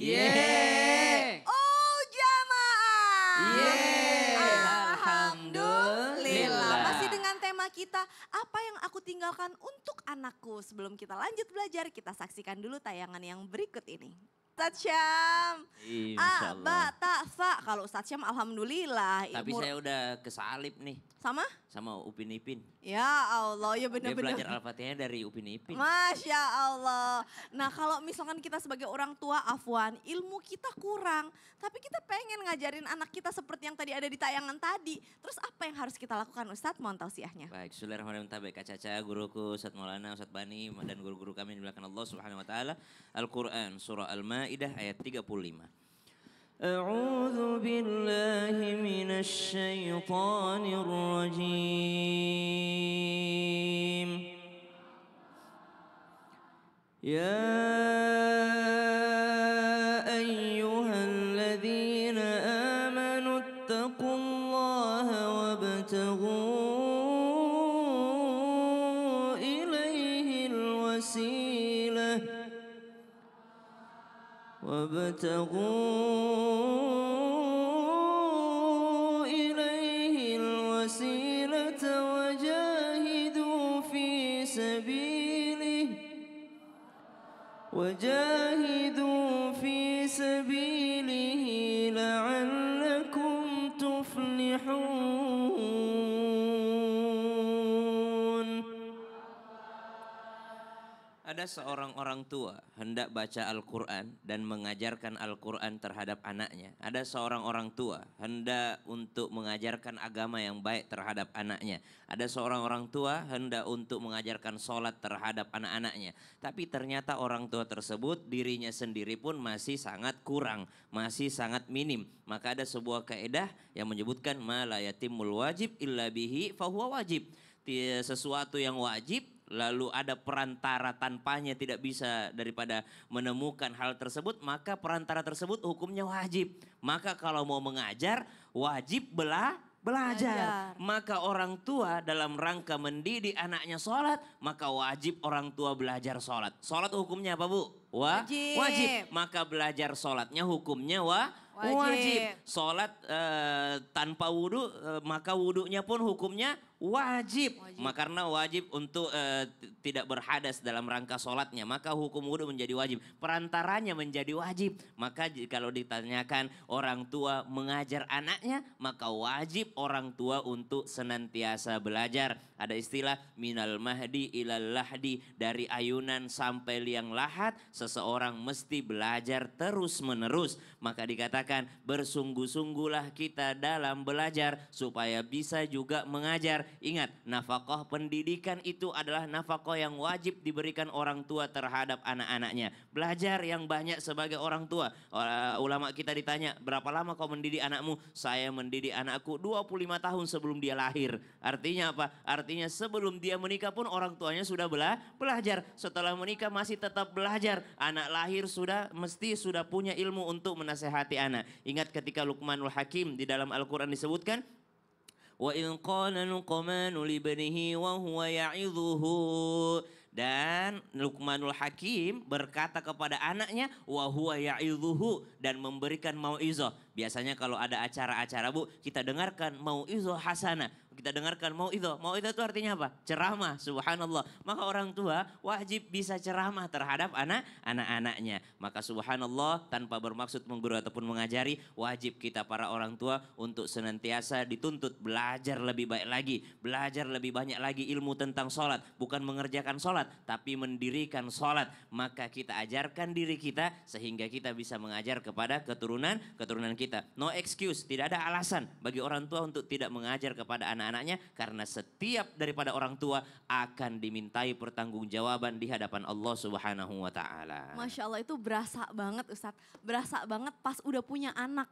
Yeay. Oh jamaah. Yeay. Alhamdulillah. Masih dengan tema kita, apa yang aku tinggalkan untuk anakku. Sebelum kita lanjut belajar, kita saksikan dulu tayangan yang berikut ini. Ustadz Syam. Masya Allah. Ba, ta, fa. Kalau Ustadz Syam alhamdulillah. Tapi saya udah kesalip nih Sama? sama Upin Ipin. Ya Allah, ya Dia benar-benar. belajar Al-Fatihahnya dari Upin Ipin. Masya Allah. Nah kalau misalkan kita sebagai orang tua afwan, ilmu kita kurang. Tapi kita pengen ngajarin anak kita seperti yang tadi ada di tayangan tadi. Terus apa yang harus kita lakukan Ustadz? Mohon tausiahnya. Baik, Bismillahirrahmanirrahim. Kak Caca, guruku Ustadz Maulana, Ustadz Bani, dan guru-guru kami yang dimuliakan Allah Subhanahu Wa Taala. Al-Quran, surah Al-Ma'idah ayat 35. أعوذ بالله من الشيطان الرجيم يا أيها الذين آمنوا اتقوا الله وابتغوا إليه الوسيلة وجاهدوا في سبيله لعلكم تفلحون. Ada seorang orang tua hendak baca Al-Quran dan mengajarkan Al-Quran terhadap anaknya. Ada seorang orang tua hendak untuk mengajarkan agama yang baik terhadap anaknya. Ada seorang orang tua hendak untuk mengajarkan sholat terhadap anak-anaknya. Tapi ternyata orang tua tersebut dirinya sendiri pun masih sangat kurang, masih sangat minim. Maka ada sebuah kaidah yang menyebutkan ma la yatimul wajib illa bihi fahuwa wajib. Sesuatu yang wajib lalu ada perantara tanpanya tidak bisa daripada menemukan hal tersebut, maka perantara tersebut hukumnya wajib. Maka kalau mau mengajar wajib belajar. Maka orang tua dalam rangka mendidik anaknya sholat, maka wajib orang tua belajar sholat. Sholat hukumnya apa Bu? Wajib. Maka belajar sholatnya hukumnya wajib. Sholat tanpa wudhu, maka wudhunya pun hukumnya wajib. Karena wajib untuk tidak berhadas dalam rangka sholatnya, maka hukum wudhu menjadi wajib. Perantaranya menjadi wajib. Maka kalau ditanyakan orang tua mengajar anaknya, maka wajib orang tua untuk senantiasa belajar. Ada istilah minal mahdi ilal lahdi, dari ayunan sampai liang lahat seseorang mesti belajar terus menerus. Maka dikatakan bersungguh-sungguhlah kita dalam belajar supaya bisa juga mengajar. Ingat, nafkah pendidikan itu adalah nafkah yang wajib diberikan orang tua terhadap anak-anaknya. Belajar yang banyak sebagai orang tua. Ulama kita ditanya, berapa lama kau mendidik anakmu? Saya mendidik anakku 25 tahun sebelum dia lahir. Artinya apa? Artinya sebelum dia menikah pun orang tuanya sudah belajar. Setelah menikah masih tetap belajar. Anak lahir mesti sudah punya ilmu untuk menasehati anak. Ingat ketika Luqmanul Hakim di dalam Al-Quran disebutkan, wa in qala Luqmanu libnihi wa huwa ya'idhuhu, dan Luqmanul Hakim berkata kepada anaknya wa huwa ya'idhuhu, dan memberikan mau'izah. Biasanya kalau ada acara-acara Bu, kita dengarkan mau'izah hasanah. Kita dengarkan mau'izah. Mau'izah itu artinya apa? Ceramah, subhanallah. Maka orang tua wajib bisa ceramah terhadap anak-anaknya. Maka subhanallah, tanpa bermaksud menggurui ataupun mengajari, wajib kita para orang tua untuk senantiasa dituntut belajar lebih baik lagi. Belajar lebih banyak lagi ilmu tentang sholat. Bukan mengerjakan sholat, tapi mendirikan sholat. Maka kita ajarkan diri kita sehingga kita bisa mengajar kepada keturunan kita. No excuse, tidak ada alasan bagi orang tua untuk tidak mengajar kepada anak-anaknya, karena setiap daripada orang tua akan dimintai pertanggungjawaban di hadapan Allah Subhanahu wa taala. Masya Allah, itu berasa banget Ustadz. Berasa banget pas udah punya anak.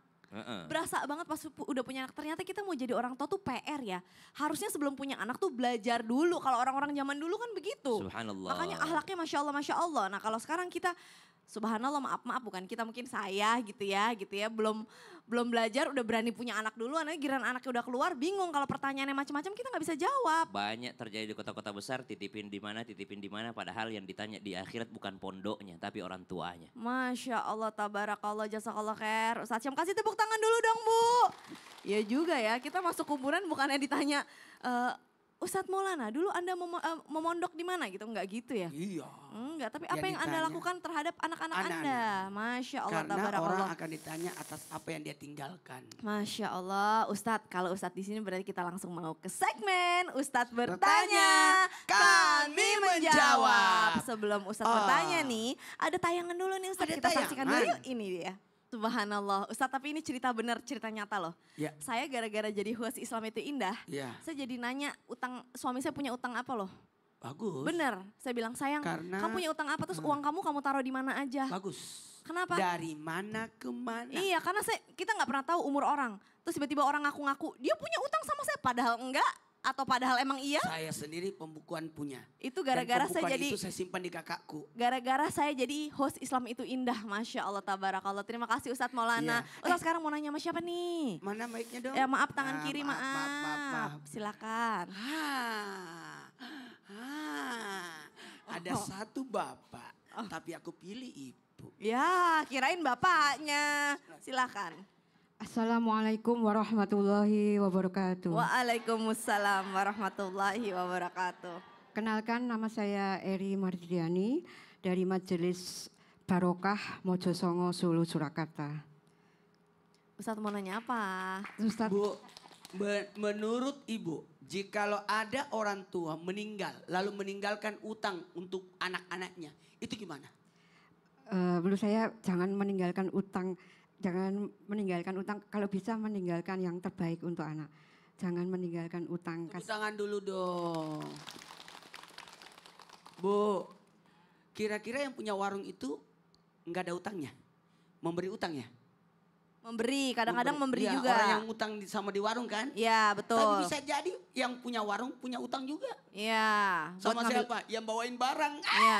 Berasa banget pas udah punya anak. Ternyata kita mau jadi orang tua tuh PR ya. Harusnya sebelum punya anak tuh belajar dulu. Kalau orang-orang zaman dulu kan begitu. Subhanallah. Makanya akhlaknya Masya Allah, Masya Allah. Nah kalau sekarang kita subhanallah maaf bukan kita mungkin saya gitu ya belum belajar udah berani punya anak dulu, anaknya giliran anaknya udah keluar bingung kalau pertanyaannya macam-macam kita nggak bisa jawab. Banyak terjadi di kota-kota besar, titipin di mana, padahal yang ditanya di akhirat bukan pondoknya, tapi orang tuanya. Masya Allah, tabarakallah, jazakallah khair. Ustadz Syam kasih tepuk tangan dulu dong Bu. Ya juga ya, kita masuk kuburan bukannya ditanya, Ustadz Maulana dulu Anda memondok di mana gitu, enggak gitu ya? Iya. Enggak, tapi Yang apa yang Anda ditanya, lakukan terhadap anak-anak Anda? anak-anak. Masya Allah, Karena orang tabarakallah. akan ditanya atas apa yang dia tinggalkan. Masya Allah, Ustadz, kalau Ustadz di sini berarti kita langsung mau ke segmen Ustadz bertanya, Bertanya, kami kami menjawab. menjawab. Sebelum Ustadz Ah. bertanya nih, ada tayangan dulu nih Ustadz, Ada kita saksikan dulu tayangan. yuk, ini dia. Subhanallah, Ustadz tapi ini cerita benar, cerita nyata loh. Ya. Saya gara-gara jadi host Islam itu indah, Iya. saya jadi nanya suami saya punya utang apa loh. Bagus. Bener, saya bilang sayang, Karena- kamu punya utang apa terus uang kamu taruh di mana aja. Bagus. Kenapa? Dari mana ke mana? Iya, karena kita nggak pernah tahu umur orang. Terus tiba-tiba orang ngaku-ngaku dia punya utang sama saya, padahal enggak, atau padahal emang iya. Saya sendiri pembukuan punya. Itu Dan gara-gara saya pembukuan jadi, itu saya simpan di kakakku. gara-gara saya jadi host Islam itu indah, masya Allah tabarakallah. Terima kasih Ustadz Maulana. Iya. Ustadz sekarang mau nanya sama siapa nih? Mana mic-nya dong? Ya maaf tangan Ah, kiri maaf. Silakan. Ada satu bapak, tapi aku pilih ibu. Ya kirain bapaknya. Silakan. Assalamualaikum warahmatullahi wabarakatuh. Waalaikumsalam warahmatullahi wabarakatuh. Kenalkan, nama saya Eri Mardiani dari Majelis Barokah Mojosongo Solo Surakarta. Ustadz mau nanya apa? Ustadz, Bu, menurut ibu, jikalau ada orang tua meninggal, lalu meninggalkan utang untuk anak-anaknya, itu gimana? menurut saya jangan meninggalkan utang, kalau bisa meninggalkan yang terbaik untuk anak. Jangan meninggalkan utang. Tepuk tangan dulu dong. Bu, kira-kira yang punya warung itu nggak ada utangnya? Memberi utang ya? Memberi, kadang-kadang memberi Iya, juga. Orang yang utang sama di warung kan? Iya betul. Tapi bisa jadi yang punya warung punya utang juga. Iya. buat Sama ngambil- siapa? Yang bawain barang. Iya.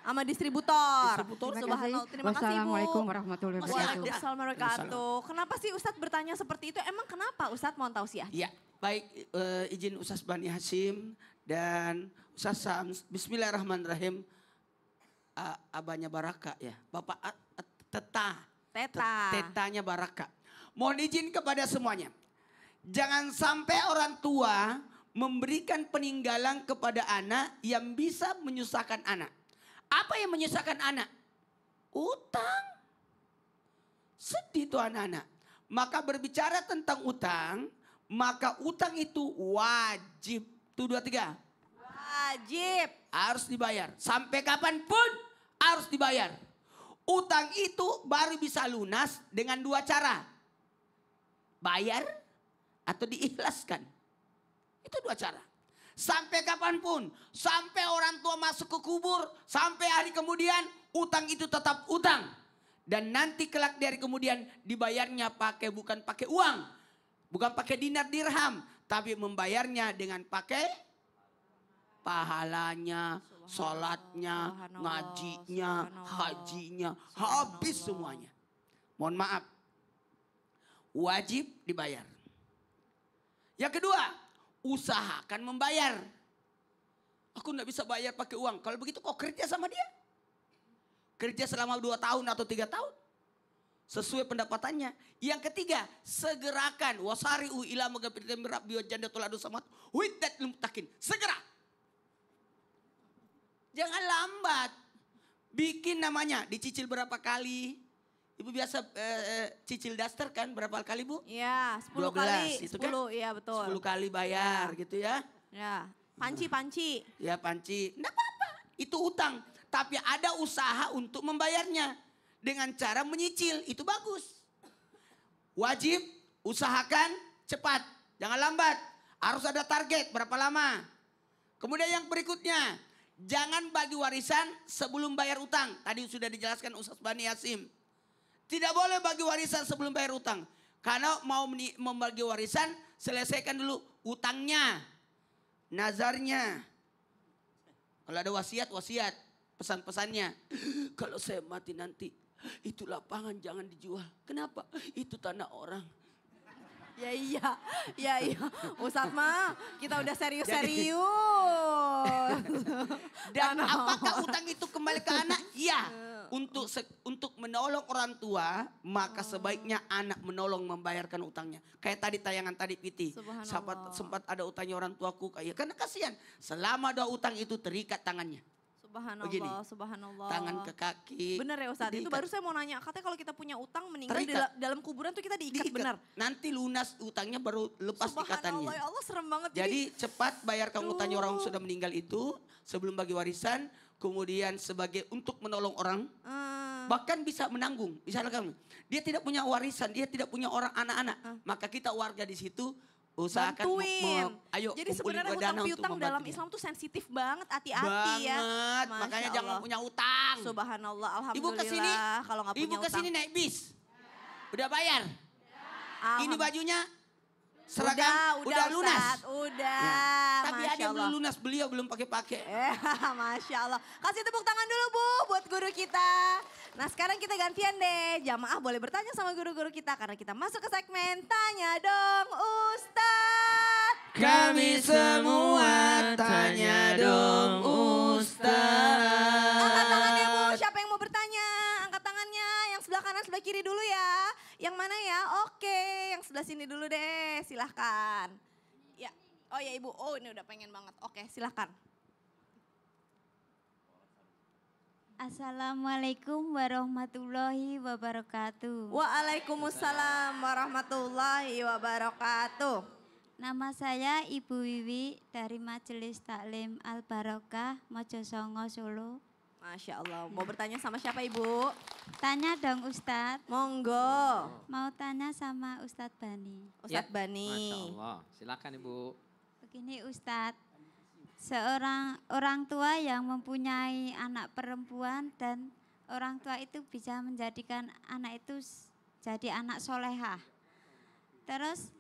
Sama distributor. Distributor. Subhanallah. Terima kasih Bu. Wassalamualaikum warahmatullahi wabarakatuh. Waalaikumsalam warahmatullahi wabarakatuh. Kenapa sih Ustadz bertanya seperti itu? Emang kenapa Ustadz mau tahu sih ya? Ya, baik izin Ustaz Bani Hasim dan Ustaz Sams. Bismillahirrahmanirrahim. Abahnya Baraka ya. Bapak Teta. Tetanya Baraka. Mohon izin kepada semuanya. Jangan sampai orang tua memberikan peninggalan kepada anak yang bisa menyusahkan anak. Apa yang menyusahkan anak? Utang. Sedih tuh anak-anak. Maka berbicara tentang utang, maka utang itu wajib. Tuh 2, 3. Wajib. Harus dibayar. Sampai kapanpun harus dibayar. Utang itu baru bisa lunas dengan 2 cara. Bayar atau diikhlaskan. Itu 2 cara. Sampai kapanpun. Sampai orang tua masuk ke kubur. Sampai hari kemudian utang itu tetap utang. Dan nanti kelak dari kemudian dibayarnya bukan pakai uang. Bukan pakai dinar dirham. Tapi membayarnya dengan pakai pahalanya, sholatnya, Subhanallah, ngajinya, subhanallah, hajinya, habis semuanya. Mohon maaf, wajib dibayar. Yang kedua, usahakan membayar. Aku nggak bisa bayar pakai uang. Kalau begitu kok kerja sama dia? Kerja selama 2 tahun atau 3 tahun. Sesuai pendapatannya. Yang ketiga, segerakan. Wasari'u ila magfiratin min rabbi wa jannatul ardha samawati uiddat lil muttaqin. Segera. Jangan lambat. Bikin namanya, dicicil berapa kali. Ibu biasa cicil daster kan berapa kali Bu? Iya, 10 12, kali. itu 10, kan? iya betul. 10 kali bayar gitu ya. Ya, panci. Ya panci, enggak apa-apa. Itu utang. Tapi ada usaha untuk membayarnya. Dengan cara menyicil, itu bagus. Wajib, usahakan cepat. Jangan lambat. Harus ada target, berapa lama. Kemudian yang berikutnya, jangan bagi warisan sebelum bayar utang. Tadi sudah dijelaskan Ustaz Bani Hasim. Tidak boleh bagi warisan sebelum bayar utang. Karena mau membagi warisan, selesaikan dulu utangnya. Nazarnya. Kalau ada wasiat, wasiat. pesan-pesannya. Kalau saya mati nanti, itu lapangan jangan dijual. Kenapa? Itu tanah orang. Ya iya. Ustadz mah kita udah serius-serius. Dan apakah utang itu kembali ke anak? Iya. Untuk menolong orang tua, maka sebaiknya anak menolong membayarkan utangnya. Kayak tadi tayangan tadi Piti. Subhanallah. Sempat ada utangnya orang tuaku kayak. Karena kasihan. Selama ada utang itu terikat tangannya. Begini, Subhanallah. tangan ke kaki. Bener ya Ustadz, itu diikat. baru saya mau nanya. Katanya kalau kita punya utang meninggal di Terikat. dalam kuburan tuh kita diikat, Diikat. bener. Nanti lunas utangnya baru lepas ikatannya. Subhanallah, ya Allah serem banget. Jadi cepat bayarkan utangnya orang yang sudah meninggal itu sebelum bagi warisan. Kemudian sebagai untuk menolong orang. Bahkan bisa menanggung. Misalkan dia tidak punya warisan, dia tidak punya orang anak-anak. Maka kita warga di situ usahakan bantuin. ayo Jadi kumpulin sebenarnya dana hutang untuk piutang dalam membantunya. Islam tuh sensitif banget, hati-hati ya. Banget, Masya makanya jangan Allah. punya utang. Subhanallah, Ibu alhamdulillah. kesini, Kalau nggak ibu punya utang. kesini naik bis. Udah bayar. Ini bajunya udah seragam udah lunas. Ustadz, udah. Tapi Masya ada yang Allah. belum lunas, beliau belum pakai-pakai. Masya Allah. Kasih tepuk tangan dulu Bu buat guru kita. Nah sekarang kita gantian deh. Jamaah boleh bertanya sama guru-guru kita. Karena kita masuk ke segmen Tanya Dong Ustadz. Kami semua tanya dong Ustaz. Angkat tangannya Bu. Siapa yang mau bertanya? Angkat tangannya. Yang sebelah kanan, sebelah kiri dulu ya. Yang mana ya? Oke. Yang sebelah sini dulu deh. Silahkan. Ya. Oh ya Ibu. Oh ini udah pengen banget. Oke silahkan. Assalamualaikum warahmatullahi wabarakatuh. Waalaikumsalam warahmatullahi wabarakatuh. Nama saya Ibu Wiwi dari Majelis Taklim Al Barokah Mojosongo Solo. Masya Allah. Mau bertanya sama siapa Ibu? Tanya dong Ustadz. Monggo. Mau tanya sama Ustadz Bani. Ustadz Masya Bani. Allah, silakan Ibu. Begini Ustadz, seorang orang tua yang mempunyai anak perempuan dan orang tua itu bisa menjadikan anak itu jadi anak solehah. Terus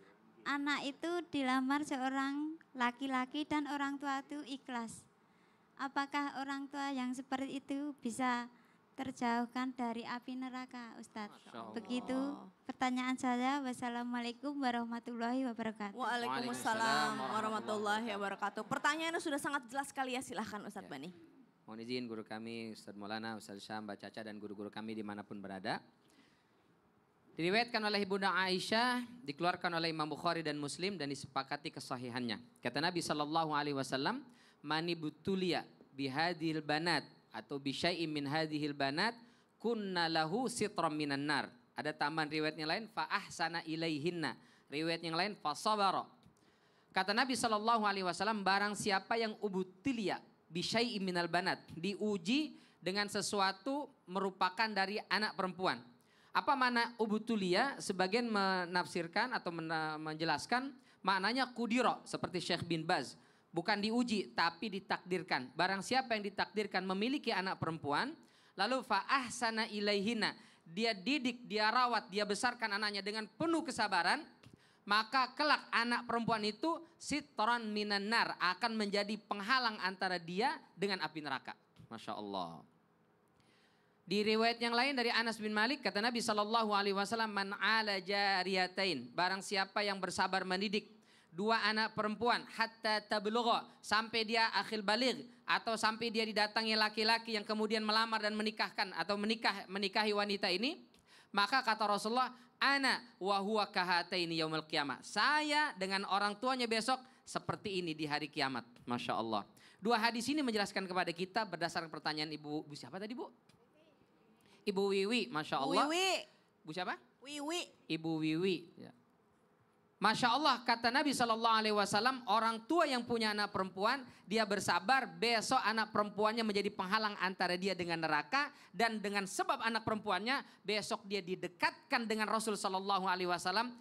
anak itu dilamar seorang laki-laki dan orang tua itu ikhlas. Apakah orang tua yang seperti itu bisa terjauhkan dari api neraka Ustadz? Masya Allah. Begitu pertanyaan saya. Wassalamualaikum warahmatullahi wabarakatuh. Waalaikumsalam warahmatullahi wabarakatuh. Pertanyaannya sudah sangat jelas sekali ya. Silahkan Ustadz Bani. Mohon izin guru kami Ustadz Maulana, Ustadz Syam, Mbak Caca dan guru-guru kami dimanapun berada. Diriwayatkan oleh Ibunda Aisyah, dikeluarkan oleh Imam Bukhari dan Muslim dan disepakati kesahihannya. Kata Nabi SAW, mani butulia bihadil banat atau bisyai'im min hadhil banat kunna lahu sitram minan nar. Ada tambahan riwayat yang lain fa ahsana ilaihinna. Riwayat yang lain fa sabara. Kata Nabi SAW, barang siapa yang ubutilia bisyai'im minal banat, diuji dengan sesuatu merupakan dari anak perempuan. Apa makna ubutulia? Sebagian menafsirkan atau menjelaskan maknanya kudiro seperti Syekh bin Baz. Bukan diuji tapi ditakdirkan. Barang siapa yang ditakdirkan memiliki anak perempuan, lalu fa'ahsana ilaihina, dia didik, dia rawat, dia besarkan anaknya dengan penuh kesabaran, maka kelak anak perempuan itu sitran minan nar, akan menjadi penghalang antara dia dengan api neraka. Masya Allah. Di riwayat yang lain dari Anas bin Malik, kata Nabi SAW, man ala jariyatain, barang siapa yang bersabar mendidik dua anak perempuan hatta tablugha, sampai dia akhil baligh atau sampai dia didatangi laki-laki yang kemudian melamar dan menikahkan atau menikahi wanita ini, maka kata Rasulullah, ana wa huwa kahataini yaumil qiyamah, saya dengan orang tuanya besok seperti ini di hari kiamat. Masya Allah. Dua hadis ini menjelaskan kepada kita berdasarkan pertanyaan ibu siapa tadi Bu? Ibu Wiwi, Masya Allah. Wiwi. Bu siapa? Wiwi. Ibu Wiwi. Ya. Masya Allah, kata Nabi SAW, orang tua yang punya anak perempuan, dia bersabar, besok anak perempuannya menjadi penghalang antara dia dengan neraka, dan dengan sebab anak perempuannya, besok dia didekatkan dengan Rasul SAW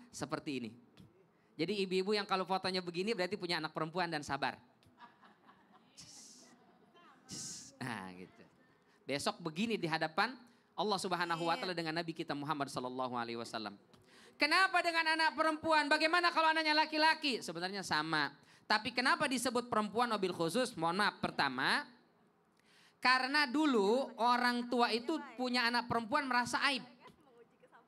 seperti ini. Jadi ibu-ibu yang kalau fotonya begini berarti punya anak perempuan dan sabar. Nah gitu. Besok begini di hadapan Allah Subhanahu wa taala dengan Nabi kita Muhammad SAW. Kenapa dengan anak perempuan? Bagaimana kalau anaknya laki-laki? Sebenarnya sama. Tapi kenapa disebut perempuan wabil khusus? Mohon maaf. Pertama, Karena dulu orang tua itu punya anak perempuan merasa aib.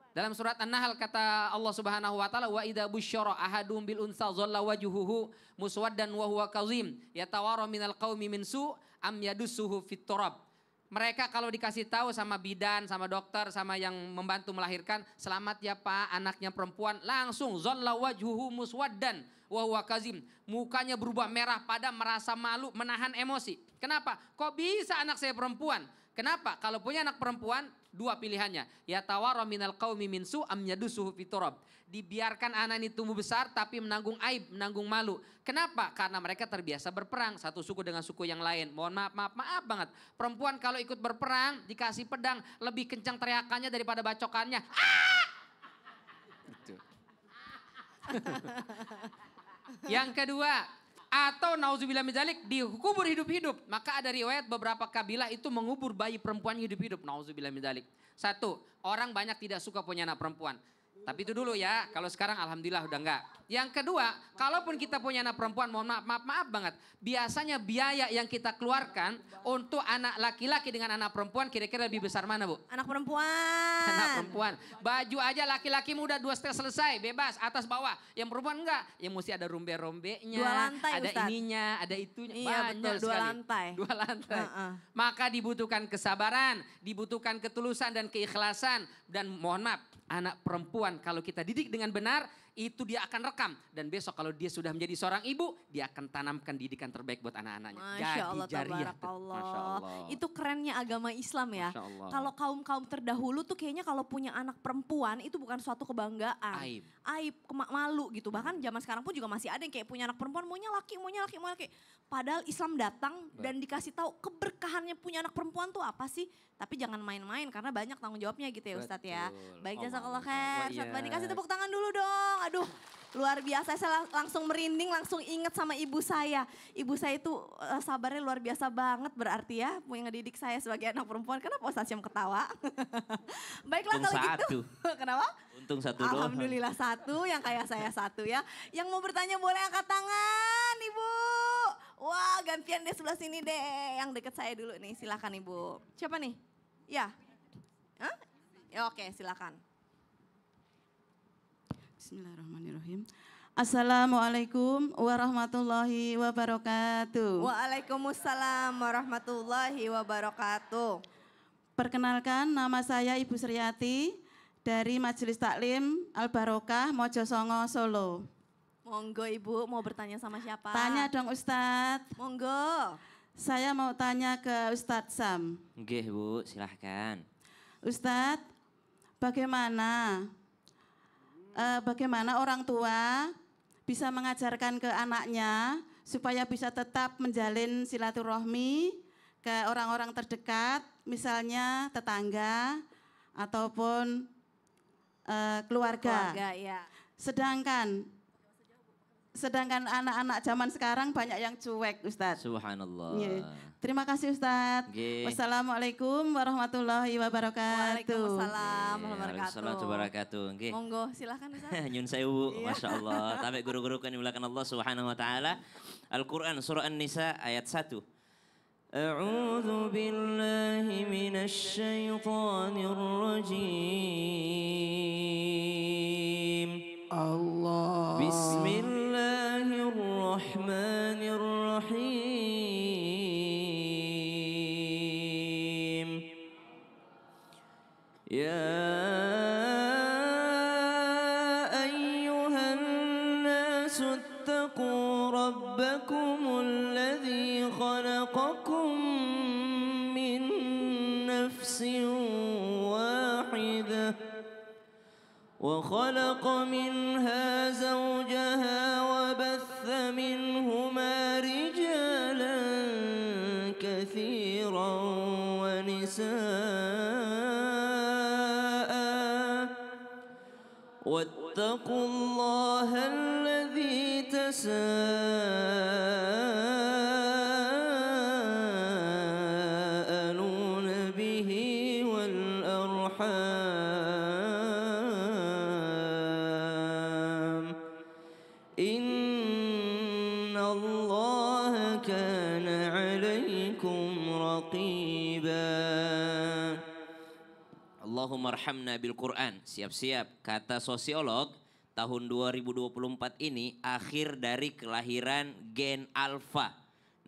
Dalam surat An-Nahl kata Allah Subhanahu wa taala, wa idza busyara ahadum bil unsa dhalla wajhuhu muswaddan wa huwa kazim yatawara minal qaumi min su am yadussuhu fit turab. Mereka kalau dikasih tahu sama bidan, sama dokter, sama yang membantu melahirkan, selamat ya Pak, anaknya perempuan, langsung dhalla wajhuhu muswaddan wa huwa kazim. Mukanya berubah merah pada merasa malu, menahan emosi. Kenapa? Kok bisa anak saya perempuan? Kenapa? Kalau punya anak perempuan, dua pilihannya. Ya tawara minal qaumi min su am yadussuhu fit turab. Dibiarkan anak ini tumbuh besar tapi menanggung aib, menanggung malu. Kenapa? Karena mereka terbiasa berperang satu suku dengan suku yang lain. Mohon maaf banget. Perempuan kalau ikut berperang dikasih pedang lebih kencang teriakannya daripada bacokannya. Ah! Itu. Yang kedua, atau nauzubillah min dzalik dikubur hidup-hidup. Maka ada riwayat beberapa kabilah itu mengubur bayi perempuan hidup-hidup. Nauzubillah min dzalik. Satu, orang banyak tidak suka punya anak perempuan. Tapi itu dulu ya, kalau sekarang alhamdulillah udah enggak. Yang kedua, kalaupun kita punya anak perempuan, mohon maaf banget. Biasanya biaya yang kita keluarkan untuk anak laki-laki dengan anak perempuan kira-kira lebih besar mana Bu? Anak perempuan. Anak perempuan. Baju aja laki-laki muda 2 setel selesai, bebas, atas bawah. Yang perempuan enggak, yang mesti ada rombe-rombenya. 2 lantai ada Ustadz. ininya, ada itunya. Iya banyak betul, 2 sekali. lantai. 2 lantai. Maka dibutuhkan kesabaran, dibutuhkan ketulusan dan keikhlasan. Dan mohon maaf, anak perempuan kalau kita didik dengan benar, itu dia akan rekam. Dan besok kalau dia sudah menjadi seorang ibu, dia akan tanamkan didikan terbaik buat anak-anaknya. Masya Allah, Jadi jariah. tabarakallah. Masya Allah. Itu kerennya agama Islam ya. Masya Allah. Kalau kaum-kaum terdahulu tuh kayaknya kalau punya anak perempuan itu bukan suatu kebanggaan. Aib. Malu gitu. Bahkan zaman sekarang pun juga masih ada yang kayak punya anak perempuan maunya laki. Padahal Islam datang dan dikasih tahu keberkahannya punya anak perempuan tuh apa sih. Tapi jangan main-main karena banyak tanggung jawabnya gitu ya Ustadz ya. Betul. Baik, Allah jazakallah Akbar. khair. Wa Ustadz Bani iya. kasih tepuk tangan dulu dong. Aduh, luar biasa. Saya langsung merinding, langsung inget sama ibu saya. Ibu saya itu sabarnya luar biasa banget berarti ya. Yang ngedidik saya sebagai anak perempuan. Kenapa Ustadz Syam ketawa? Baiklah Untung kalau gitu. satu. Kenapa? Untung satu doang. Alhamdulillah satu, yang kayak saya satu ya. Yang mau bertanya boleh angkat tangan Ibu. Wah gantian deh sebelah sini deh. Yang deket saya dulu nih, silakan Ibu. Siapa nih? Ya. Hah? Ya oke silakan. Bismillahirrahmanirrahim. Assalamualaikum warahmatullahi wabarakatuh. Waalaikumsalam warahmatullahi wabarakatuh. Perkenalkan nama saya Ibu Sriati dari Majelis Taklim Al-Barokah Mojosongo Solo. Monggo Ibu mau bertanya sama siapa? Tanya dong Ustadz. Monggo. Saya mau tanya ke Ustadz Sam. Oke Bu, silahkan. Ustadz, bagaimana orang tua bisa mengajarkan ke anaknya supaya bisa tetap menjalin silaturahmi ke orang-orang terdekat, misalnya tetangga ataupun keluarga. Keluarga ya. Sedangkan anak-anak zaman sekarang banyak yang cuek, Ustadz. Subhanallah. Iya. Terima kasih Ustadz. Oke. Wassalamualaikum warahmatullahi wabarakatuh. Waalaikumsalam Waalaikumsalam wabarakatuh. Oke. Monggo silahkan Ustaz. Nyun sewu, Masya Allah. Tapi guru-guru kan dimulakan Allah Subhanahu Wa Taala. Al-Quran surah An-Nisa ayat 1. A'udzu billahi minasy syaithanir rajim. Allah. Bismillahirrahmanirrahim. Ya ayyuhan nasu ittaqu rabbakumul ladzi khalaqakum min nafsin wahidah وخلق منها زوجها وبث منهما رجالا كثيرا ونساء واتقوا الله الذي تساءلون به والأرحام إن الله كان عليكم عليكم رقيبا. Allahumma arhamna bil Quran. Siap-siap, kata sosiolog, tahun 2024 ini akhir dari kelahiran gen alfa.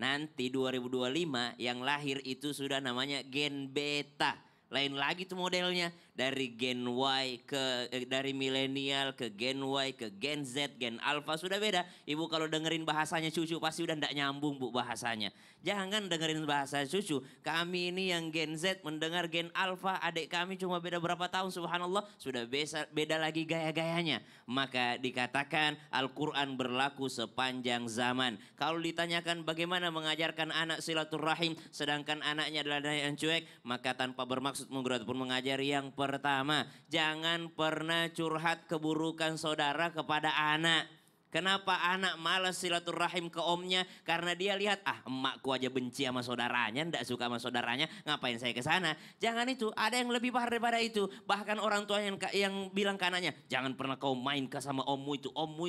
Nanti 2025 yang lahir itu sudah namanya gen beta. Lain lagi tuh modelnya, dari gen Y ke dari milenial ke gen Y ke gen Z, gen alpha sudah beda. Ibu kalau dengerin bahasanya cucu pasti udah ndak nyambung Bu bahasanya. Jangan dengerin bahasa cucu. Kami ini yang gen Z mendengar gen alpha, adik kami cuma beda berapa tahun, subhanallah sudah beda lagi gaya-gayanya. Maka dikatakan Al-Quran berlaku sepanjang zaman. Kalau ditanyakan bagaimana mengajarkan anak silaturahim sedangkan anaknya adalah anak yang cuek, maka tanpa bermaksud menggurat pun mengajari. Yang pertama, jangan pernah curhat keburukan saudara kepada anak. Kenapa anak malas silaturahim ke omnya? Karena dia lihat, emakku aja benci sama saudaranya, ndak suka sama saudaranya, ngapain saya ke sana? Jangan itu, ada yang lebih parah daripada itu. Bahkan orang tua yang bilang ke anaknya, jangan pernah kau main ke sama ommu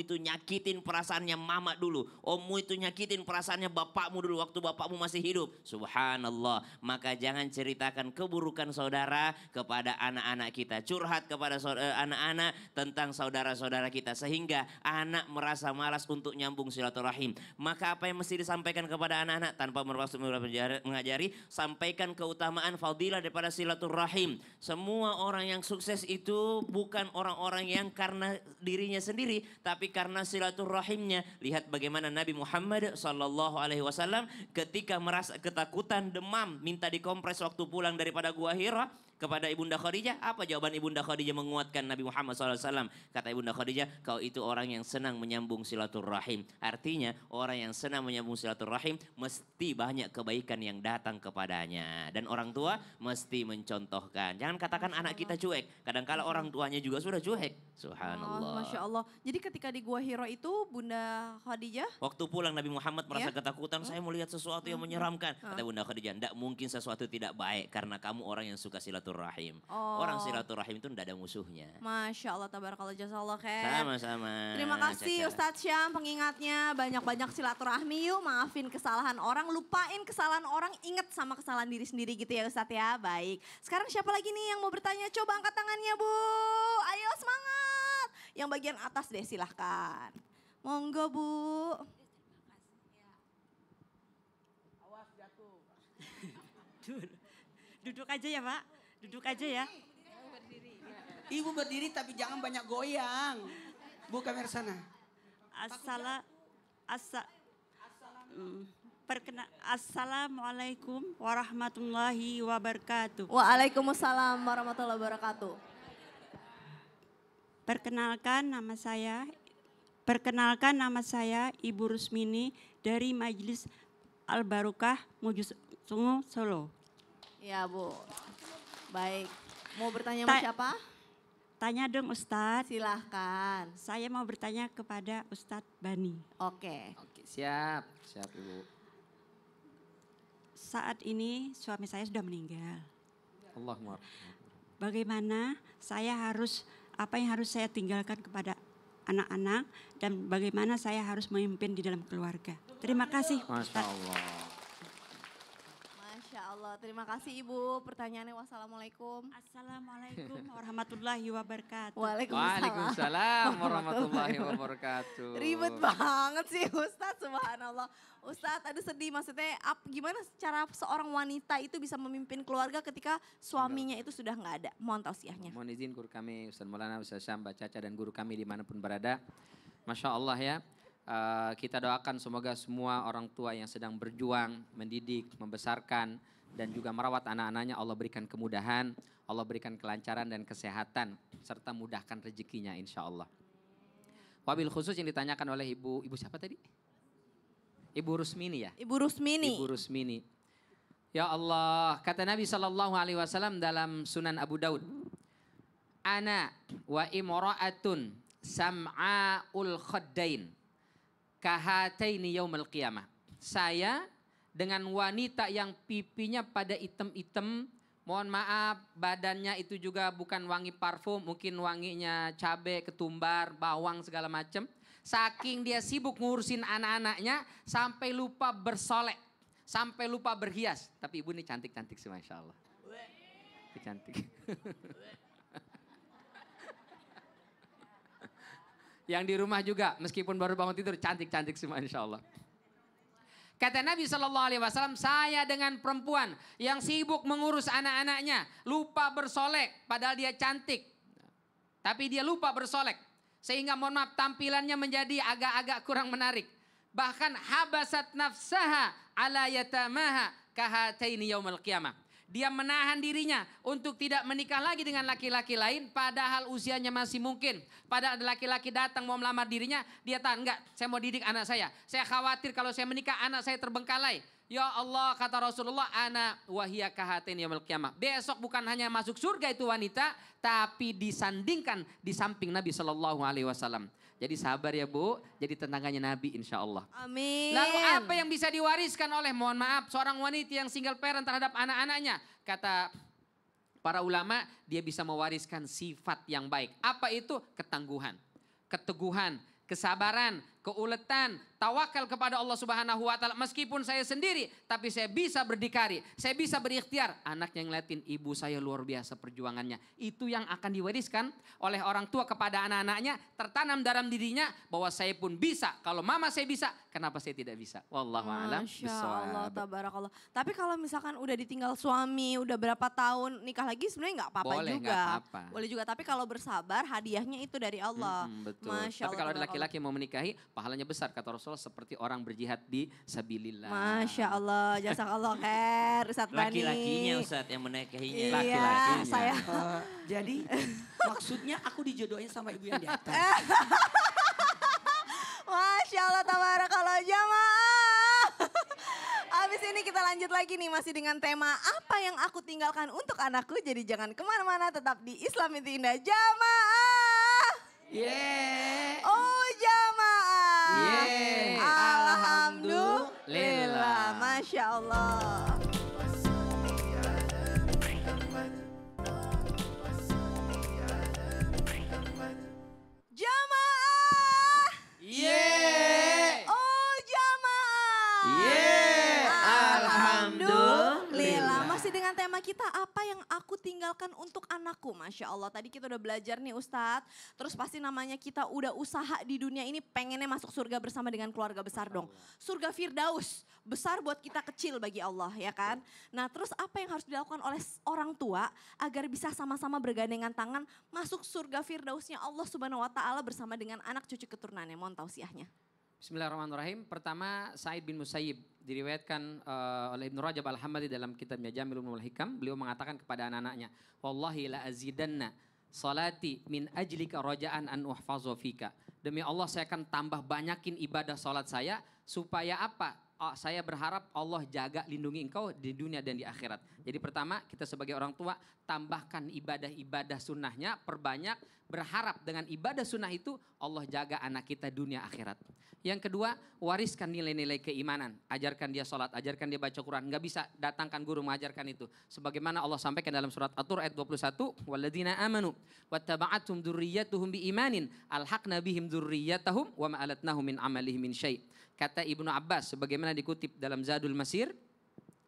itu nyakitin perasaannya mama dulu. Ommu itu nyakitin perasaannya bapakmu dulu waktu bapakmu masih hidup. Subhanallah, maka jangan ceritakan keburukan saudara kepada anak-anak kita. Curhat kepada anak-anak tentang saudara-saudara kita sehingga anak merasa malas untuk nyambung silaturahim. Maka apa yang mesti disampaikan kepada anak-anak tanpa bermaksud mengajari, sampaikan keutamaan fadilah daripada silaturahim. Semua orang yang sukses itu bukan orang-orang yang karena dirinya sendiri, tapi karena silaturahimnya. Lihat bagaimana Nabi Muhammad SAW ketika merasa ketakutan, demam, minta dikompres waktu pulang daripada Gua Hira kepada Ibunda Khadijah. Apa jawaban Ibunda Khadijah menguatkan Nabi Muhammad SAW? Kata Ibunda Khadijah, kau itu orang yang senang menyambung silaturahim. Artinya orang yang senang menyambung silaturahim mesti banyak kebaikan yang datang kepadanya. Dan orang tua mesti mencontohkan. Jangan katakan anak kita cuek. Kadang-kala orang tuanya juga sudah cuek. Subhanallah. Masya Allah. Jadi ketika di Gua Hiro itu Bunda Khadijah. Waktu pulang Nabi Muhammad merasa ketakutan, saya mau lihat sesuatu yang menyeramkan. Kata Bunda Khadijah, tidak mungkin sesuatu tidak baik karena kamu orang yang suka silaturahim. Orang silaturahim itu tidak ada musuhnya. Masya Allah, tabarakallah, jazakallah khair. Sama-sama. Terima kasih Ustadz Syam pengingatnya. Banyak-banyak silaturahmi yuk, maafin kesalahan orang, lupain kesalahan orang, ingat sama kesalahan diri sendiri gitu ya Ustadz ya. Baik, sekarang siapa lagi nih yang mau bertanya? Coba angkat tangannya Bu, ayo semangat. Yang bagian atas deh silahkan. Monggo Bu. Awas jatuh. Duduk aja ya Pak, duduk aja ya. Ibu berdiri tapi jangan banyak goyang. Bu kamera sana. Assalamualaikum warahmatullahi wabarakatuh. Waalaikumsalam warahmatullahi wabarakatuh. Perkenalkan nama saya Ibu Rusmini dari Majelis Al Barokah Mojosongo Solo. Ya Bu, baik. Mau bertanya sama siapa? Tanya dong Ustadz. Silahkan. Saya mau bertanya kepada Ustadz Bani. Oke. Oke, siap Ibu. Saat ini suami saya sudah meninggal. Allahumma. Bagaimana apa yang harus saya tinggalkan kepada anak-anak dan bagaimana saya harus memimpin di dalam keluarga. Terima kasih. Masya Allah. Masya Allah, terima kasih Ibu. Pertanyaannya wassalamualaikum. Assalamualaikum warahmatullahi wabarakatuh. Waalaikumsalam warahmatullahi wabarakatuh. Ribet banget sih Ustadz, subhanallah. Ustadz, ada sedih maksudnya gimana cara seorang wanita itu bisa memimpin keluarga ketika suaminya itu sudah nggak ada? Mohon tausiahnya. Mohon izin guru kami Ustaz Maulana, Ustaz Syam, Mbak Caca dan guru kami dimanapun berada. Masya Allah ya, kita doakan semoga semua orang tua yang sedang berjuang, mendidik, membesarkan dan juga merawat anak-anaknya Allah berikan kemudahan, Allah berikan kelancaran dan kesehatan serta mudahkan rezekinya insya Allah. Wabil khusus yang ditanyakan oleh ibu siapa tadi? Ibu Rusmini ya? Ibu Rusmini. Ibu Rusmini. Ya Allah, kata Nabi SAW dalam Sunan Abu Daud. Ana wa imra'atun sam'a'ul khaddain kahataini yaumil qiyamah. Saya dengan wanita yang pipinya pada item-item, mohon maaf badannya itu juga bukan wangi parfum, mungkin wanginya cabai, ketumbar, bawang segala macam. Saking dia sibuk ngurusin anak-anaknya sampai lupa bersolek. sampai lupa berhias. Tapi ibu ini cantik-cantik sih, Masya Allah. Cantik. Yang di rumah juga, meskipun baru bangun tidur, cantik-cantik sih, Masya Allah. Kata Nabi SAW, saya dengan perempuan yang sibuk mengurus anak-anaknya, lupa bersolek, padahal dia cantik. Tapi dia lupa bersolek, sehingga mohon maaf tampilannya menjadi agak-agak kurang menarik. Bahkan habasat nafsaha ala yatamaha kahataini yaumal qiyamah. Dia menahan dirinya untuk tidak menikah lagi dengan laki-laki lain padahal usianya masih mungkin. Padahal ada laki-laki datang mau melamar dirinya, dia tahan, enggak, saya mau didik anak saya. Saya khawatir kalau saya menikah anak saya terbengkalai. Ya Allah, kata Rasulullah, ana wahiyya kahatain yaumil qiyamah. Besok bukan hanya masuk surga itu wanita, tapi disandingkan di samping Nabi SAW. Jadi sabar ya Bu, jadi tetangganya Nabi insya Allah. Amin. Lalu apa yang bisa diwariskan oleh, mohon maaf, seorang wanita yang single parent terhadap anak-anaknya? Kata para ulama, dia bisa mewariskan sifat yang baik. Apa itu? Ketangguhan, keteguhan, kesabaran, keuletan, tawakal kepada Allah Subhanahu wa taala. Meskipun saya sendiri, tapi saya bisa berdikari, saya bisa berikhtiar. Anak yang ngeliatin ibu saya luar biasa perjuangannya. Itu yang akan diwariskan oleh orang tua kepada anak-anaknya, tertanam dalam dirinya bahwa saya pun bisa. Kalau mama saya bisa, kenapa saya tidak bisa? Wallahu a'lam Masya Allah, tabarakallah. Tapi kalau misalkan udah ditinggal suami, udah berapa tahun nikah lagi sebenarnya nggak apa-apa Boleh, juga. nggak apa-apa. Boleh juga, tapi kalau bersabar hadiahnya itu dari Allah. Betul. Masya Tapi kalau ada tabarakallah. laki-laki yang mau menikahi, pahalanya besar kata Rasulullah, seperti orang berjihad di sabilillah. Masya Allah, jazakallah khair Ustadz Bani. Laki-lakinya Ustadz yang menikahinya. Iya, Laki-lakinya. saya. Jadi maksudnya aku dijodohin sama ibu yang di atas. Masya Allah, tabarakallah jamaah. Habis ini kita lanjut lagi nih masih dengan tema apa yang aku tinggalkan untuk anakku. Jadi jangan kemana-mana, tetap di Islam itu Indah jamaah. Yeah. Oh jamaah. Yeah. Alhamdulillah. Masya Allah. Jamaah. Yeah. Oh jamaah. Yeah. Alhamdulillah. Masih dengan tema kita apa yang aku tinggalkan untuk anakku. Masya Allah, tadi kita udah belajar nih Ustadz. Terus pasti namanya kita udah usaha di dunia ini pengennya masuk surga bersama dengan keluarga besar dong. Surga Firdaus, besar buat kita, kecil bagi Allah ya kan. Nah terus apa yang harus dilakukan oleh orang tua agar bisa sama-sama bergandengan tangan masuk surga Firdausnya Allah Subhanahu Wa Taala bersama dengan anak cucu keturunannya. Mohon tausiahnya. Bismillahirrahmanirrahim. Pertama, Sa'id bin Musayyib diriwayatkan oleh Ibnu Rajab Al-Hambali dalam kitabnya Jamil Ulumul Hikam. Beliau mengatakan kepada anak-anaknya, "Wallahi la azidanna salati min ajlika raja'an an uhfazu fika." Demi Allah saya akan tambah banyakin ibadah salat saya supaya apa? Saya berharap Allah jaga lindungi engkau di dunia dan di akhirat. Jadi pertama, kita sebagai orang tua tambahkan ibadah-ibadah sunnahnya, perbanyak, berharap dengan ibadah sunnah itu Allah jaga anak kita dunia akhirat. Yang kedua, wariskan nilai-nilai keimanan. Ajarkan dia sholat, ajarkan dia baca Quran. Nggak bisa datangkan guru mengajarkan itu. Sebagaimana Allah sampaikan dalam surat At-Tur ayat 21. Walladzina amanu wattaba'athum dzurriyyatuhum biimanin alhaqna bihim dzurriyyatahum wa ma alatnahum min amalihim min syai'. Kata Ibnu Abbas sebagaimana dikutip dalam Zadul Masir,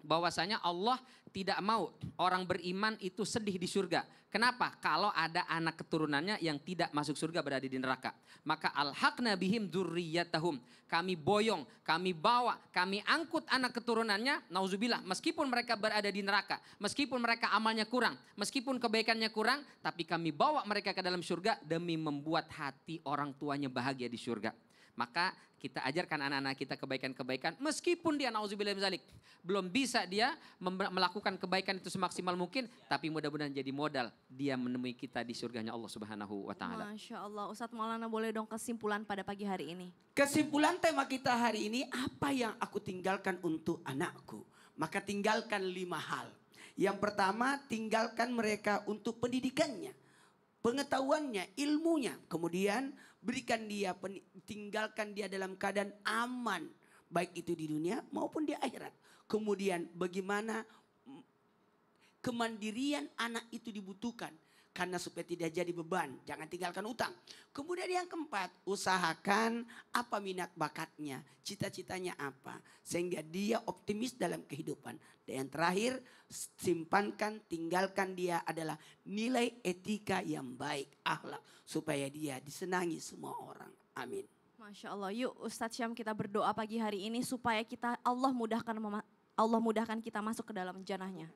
bahwasanya Allah tidak mau orang beriman itu sedih di surga. Kenapa? Kalau ada anak keturunannya yang tidak masuk surga berada di neraka. Maka alhaqna bihim dzurriyyatahum. Kami boyong, kami bawa, kami angkut anak keturunannya, nauzubillah, meskipun mereka berada di neraka, meskipun mereka amalnya kurang, meskipun kebaikannya kurang, tapi kami bawa mereka ke dalam surga demi membuat hati orang tuanya bahagia di surga. Maka kita ajarkan anak-anak kita kebaikan-kebaikan meskipun dia nauzubillah min dzalik belum bisa dia melakukan kebaikan itu semaksimal mungkin, tapi mudah-mudahan jadi modal dia menemui kita di surganya Allah Subhanahu wa taala. Masya Allah, Ustadz Maulana boleh dong kesimpulan pada pagi hari ini. Kesimpulan tema kita hari ini, apa yang aku tinggalkan untuk anakku? Maka tinggalkan 5 hal. Yang pertama, tinggalkan mereka untuk pendidikannya, pengetahuannya, ilmunya. Kemudian tinggalkan dia dalam keadaan aman, baik itu di dunia maupun di akhirat. Kemudian bagaimana kemandirian anak itu dibutuhkan. karena supaya tidak jadi beban. Jangan tinggalkan utang. Kemudian yang keempat, usahakan apa minat bakatnya, cita-citanya apa. Sehingga dia optimis dalam kehidupan. Dan yang terakhir, simpankan, tinggalkan dia adalah nilai etika yang baik, akhlak. Supaya dia disenangi semua orang. Amin. Masya Allah, yuk Ustadz Syam kita berdoa pagi hari ini supaya kita Allah mudahkan kita masuk ke dalam jannahnya.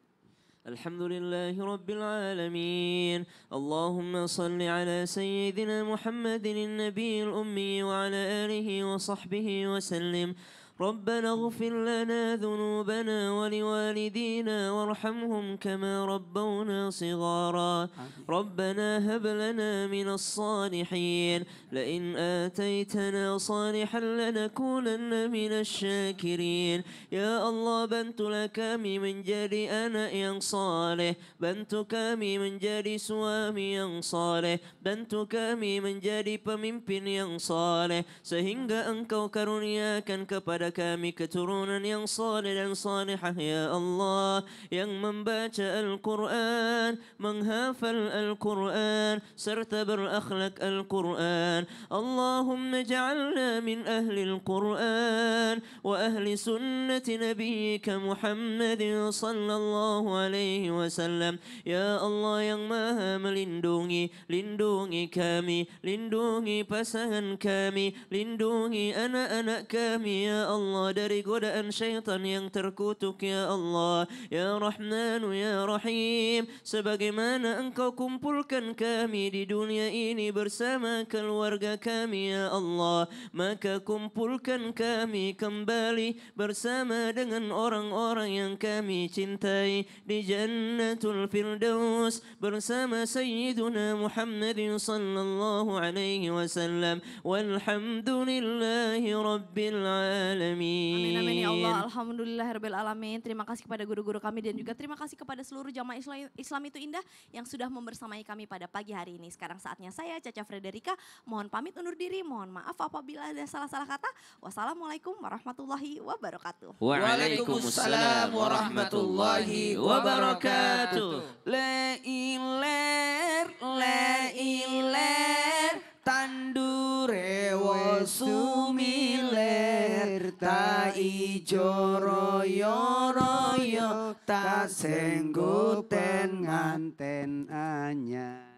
الحمد لله رب العالمين اللهم صل على سيدنا محمد النبي الأمي وعلى آله وصحبه وسلم ربنا اغفر لنا ذنوبنا ولوالدينا وارحمهم كما ربونا صغارا ربنا هب لنا من الصالحين لئن آتيتنا صالحا لنكونن من الشاكرين يا الله bantu kami menjadi anak yang saleh bantu kami menjadi suami yang saleh bantu kami menjadi pemimpin yang saleh sehingga engkau karuniakan kepada kami keturunan yang saleh dan salihah ya Allah yang membaca Al-Quran, menghafal Al-Quran serta berakhlak Al-Quran. Allahumma ja'alna min ahli Al-Quran wa ahli sunnati nabiyyika Muhammadin sallallahu alaihi wasallam. Ya Allah yang maha melindungi, lindungi kami, lindungi pasangan kami, lindungi anak-anak kami ya Allah dari godaan syaitan yang terkutuk ya Allah ya Rahmanu ya Rahim sebagaimana engkau kumpulkan kami di dunia ini bersama keluarga kami ya Allah maka kumpulkan kami kembali bersama dengan orang-orang yang kami cintai di Jannatul Firdaus bersama Sayyiduna Muhammadin sallallahu alaihi wasallam walhamdulillahi rabbil alamin. Amin amin ya Allah, alhamdulillahirabbil alamin. Terima kasih kepada guru-guru kami dan juga terima kasih kepada seluruh jamaah Islam itu indah yang sudah membersamai kami pada pagi hari ini. Sekarang saatnya saya Caca Frederika mohon pamit undur diri, mohon maaf apabila ada salah-salah kata. Wassalamualaikum warahmatullahi wabarakatuh. Waalaikumsalam warahmatullahi wabarakatuh. La iler tandure wo sumiler ta ijo royo royo ta sengguten nganten anyar.